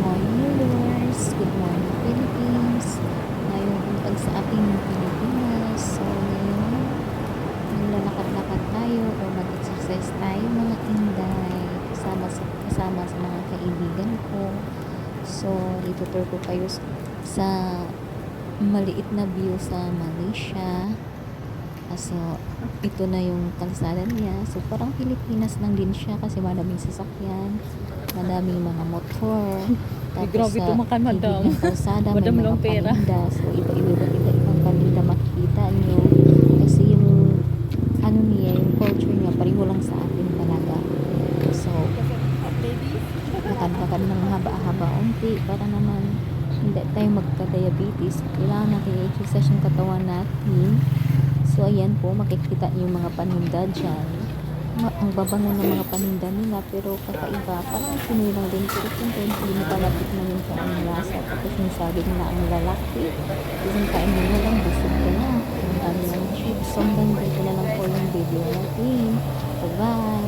morning viewers, good morning Philippines. Ngayong buntag sa ating Pilipinas. So ngayon, maglalakad-lakad tayo o mag-exercise tayo mga inday kasama sa mga kaibigan ko. So itutur ko kayo sa maliit na view sa Malaysia. So ito na yung kalsada niya. So parang Pilipinas lang din siya kasi maraming sasakyan, madaming mga motor. Tapos grabe sa tumakan, madam. gilid ng kalsada may Madam mga lang pera. paninda. So iba-ibang paninda makikita nyo. Kasi yung ano niya, yung culture niya pareho lang sa atin talaga. So lakad-lakad ng haba-haba unti para naman hindi tayo magka-diabetes. Kailangan natin i-exercise yung katawan natin. So ayan po, makikita niyo yung mga paninda dyan. Ang babango ng mga paninda nila, pero kakaiba, parang Pinoy lang din. Pero siyempre hindi nakalapit na yung ang lasa. Tapos yung sabi nila ang lalaki, isang kainin mo lang, busog ka na. Ang dami ng chips. So hanggang dito na lang po yung video natin. Bye bye.